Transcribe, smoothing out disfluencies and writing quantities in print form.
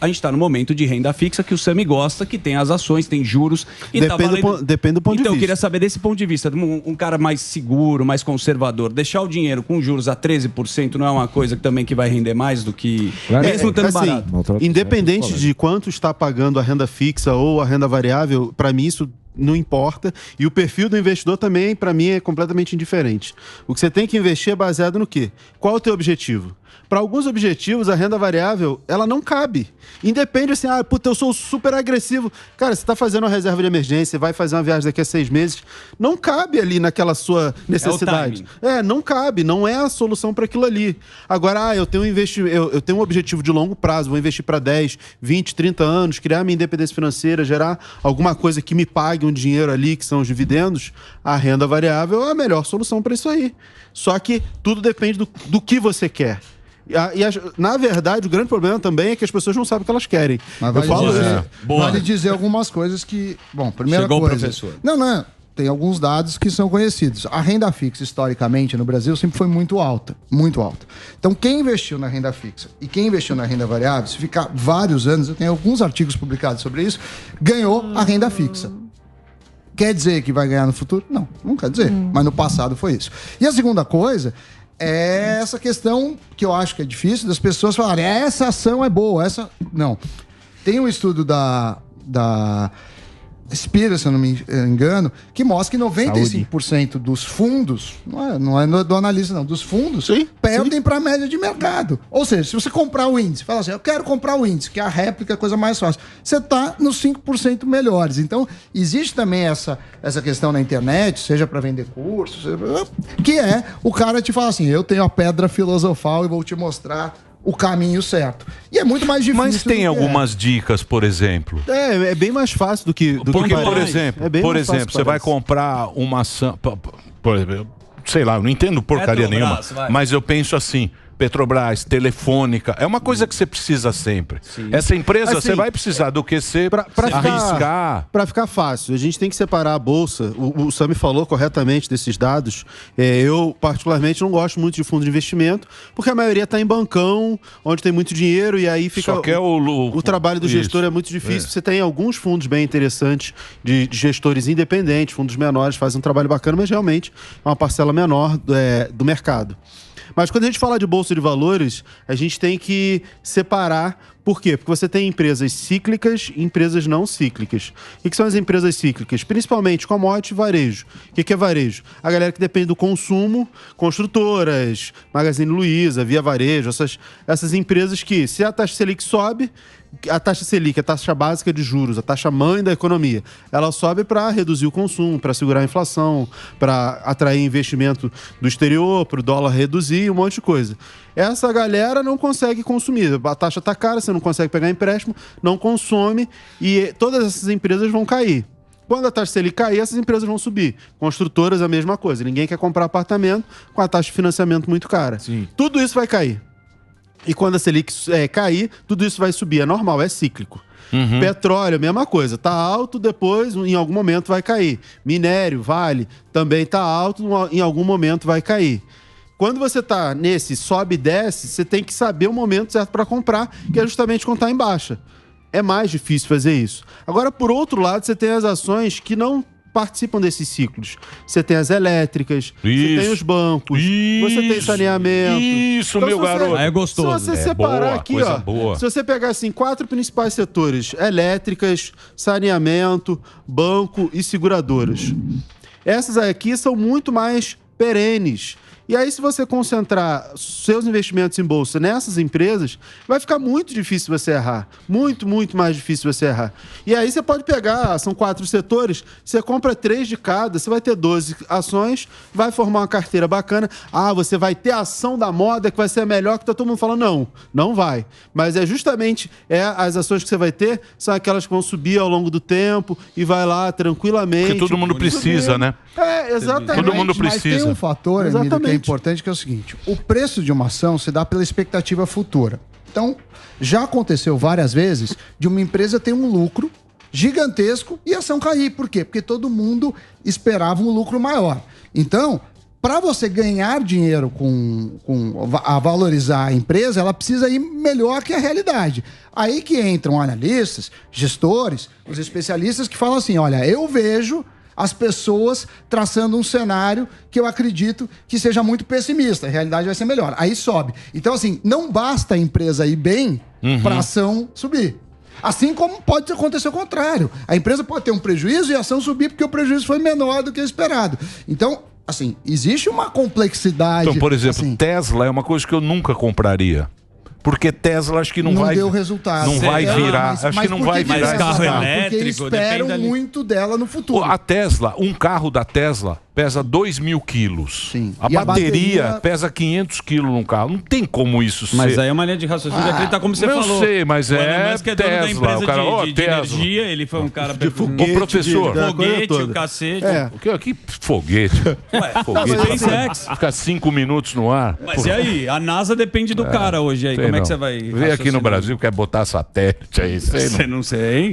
A gente está no momento de renda fixa que o Sami gosta, que tem as ações, tem juros. E depende do ponto de vista. Então, eu queria saber desse ponto de vista, um cara mais seguro, mais conservador, deixar o dinheiro com juros a 13% não é uma coisa que também que vai render mais do que... mesmo estando barato. Independente de quanto está pagando a renda fixa ou a renda variável, para mim isso não importa. E o perfil do investidor também, para mim, é completamente indiferente. O que você tem que investir é baseado no quê? Qual é o teu objetivo? Para alguns objetivos, a renda variável, ela não cabe. Independe assim, eu sou super agressivo. Cara, você está fazendo uma reserva de emergência, vai fazer uma viagem daqui a 6 meses, não cabe ali naquela sua necessidade. Não cabe, não é a solução para aquilo ali. Agora, eu tenho eu tenho um objetivo de longo prazo, vou investir para 10, 20, 30 anos, criar minha independência financeira, gerar alguma coisa que me pague um dinheiro ali, que são os dividendos, a renda variável é a melhor solução para isso aí. Só que tudo depende do que você quer. Na verdade, o grande problema também é que as pessoas não sabem o que elas querem. Mas vale dizer algumas coisas que... Bom, primeira Chegou coisa... o professor. Não. Tem alguns dados que são conhecidos. A renda fixa, historicamente, no Brasil, sempre foi muito alta. Muito alta. Então, quem investiu na renda fixa e quem investiu na renda variável, se ficar vários anos, eu tenho alguns artigos publicados sobre isso, ganhou a renda fixa. Quer dizer que vai ganhar no futuro? Não quer dizer. Mas no passado foi isso. E a segunda coisa... é essa questão que eu acho que é difícil das pessoas falarem, essa ação é boa, essa... Não. Tem um estudo da Spira, se eu não me engano, que mostra que 95% dos fundos, não é do analista não, dos fundos, perdem para a média de mercado. Ou seja, se você comprar o índice, fala assim, eu quero comprar o índice, que é a réplica, a coisa mais fácil, você está nos 5% melhores. Então, existe também essa questão na internet, seja para vender cursos, que é o cara te fala assim, eu tenho a pedra filosofal e vou te mostrar o caminho certo. E é muito mais difícil. Mas tem algumas dicas, por exemplo. É bem mais fácil do que... Porque, por exemplo, você vai comprar uma ação... Por exemplo, sei lá, eu não entendo porcaria nenhuma, mas eu penso assim... Petrobras, Telefônica, é uma coisa que você precisa sempre. Sim. Essa empresa, assim, você vai precisar do que você arriscar. Para ficar fácil, a gente tem que separar a bolsa. O Sami falou corretamente desses dados. Eu, particularmente, não gosto muito de fundo de investimento, porque a maioria está em bancão, onde tem muito dinheiro, e aí fica... Só que o trabalho do gestor é muito difícil. Você tem alguns fundos bem interessantes de gestores independentes, fundos menores, fazem um trabalho bacana, mas realmente é uma parcela menor do mercado. Mas quando a gente fala de bolsa de valores, a gente tem que separar. Por quê? Porque você tem empresas cíclicas e empresas não cíclicas. O que são as empresas cíclicas? Principalmente commodity e varejo. O que é varejo? A galera que depende do consumo, construtoras, Magazine Luiza, Via Varejo, essas empresas que, se a taxa Selic sobe, a taxa Selic, a taxa básica de juros, a taxa mãe da economia, ela sobe para reduzir o consumo, para segurar a inflação, para atrair investimento do exterior, para o dólar reduzir, um monte de coisa. Essa galera não consegue consumir. A taxa está cara, você não consegue pegar empréstimo, não consome e todas essas empresas vão cair. Quando a taxa Selic cair, essas empresas vão subir. Construtoras, a mesma coisa. Ninguém quer comprar apartamento com a taxa de financiamento muito cara. Sim. Tudo isso vai cair. E quando a Selic cair, tudo isso vai subir. É normal, é cíclico. Petróleo, mesma coisa. Tá alto, depois, em algum momento, vai cair. Minério, Vale, também tá alto, em algum momento vai cair. Quando você tá nesse sobe e desce, você tem que saber o momento certo para comprar, que é justamente quando tá em baixa. É mais difícil fazer isso. Agora, por outro lado, você tem as ações que não participam desses ciclos. Você tem as elétricas, você tem os bancos, você tem saneamento. Isso, então, meu garoto. É gostoso. Se você separar aqui, se você pegar assim 4 principais setores, elétricas, saneamento, banco e seguradoras. Essas aqui são muito mais perenes. E aí, se você concentrar seus investimentos em bolsa nessas empresas, vai ficar muito difícil você errar. Muito, muito mais difícil você errar. E aí você pode pegar, são 4 setores, você compra 3 de cada, você vai ter 12 ações, vai formar uma carteira bacana. Você vai ter a ação da moda que vai ser a melhor, que tá todo mundo falando. Não vai. Mas é justamente as ações que você vai ter, são aquelas que vão subir ao longo do tempo e vai lá tranquilamente. Porque todo mundo precisa, né? Exatamente. Todo mundo precisa. Mas tem um fator, Emílio, que é importante, que é o seguinte: o preço de uma ação se dá pela expectativa futura. Então, já aconteceu várias vezes de uma empresa ter um lucro gigantesco e a ação cair. Por quê? Porque todo mundo esperava um lucro maior. Então, para você ganhar dinheiro a valorizar a empresa, ela precisa ir melhor que a realidade. Aí que entram analistas, gestores, os especialistas que falam assim, olha, eu vejo as pessoas traçando um cenário que eu acredito que seja muito pessimista, a realidade vai ser melhor. Aí sobe. Então, assim, não basta a empresa ir bem para a ação subir. Assim como pode acontecer o contrário. A empresa pode ter um prejuízo e a ação subir porque o prejuízo foi menor do que o esperado. Então, assim, existe uma complexidade. Então, por exemplo, assim, Tesla é uma coisa que eu nunca compraria. Porque Tesla acho que não vai... deu resultado. Não vai virar. Acho que não vai virar. Mas carro elétrico... Porque esperam muito dela no futuro. A Tesla, um carro da Tesla pesa 2.000 quilos. Sim. A bateria pesa 500 quilos num carro. Não tem como isso ser. Mas aí é uma linha de raciocínio de acreditar como você falou. Eu sei, mas é que é dono da Tesla. empresa O cara, de energia, ele foi um cara... De foguete, o professor. Foguete, o cacete. Que foguete? Ué, foguete. SpaceX. Ficar 5 minutos no ar. Mas e aí? A NASA depende do cara hoje aí. Como é que você vai... Vem aqui no Brasil, quer botar satélite aí. Você não sei.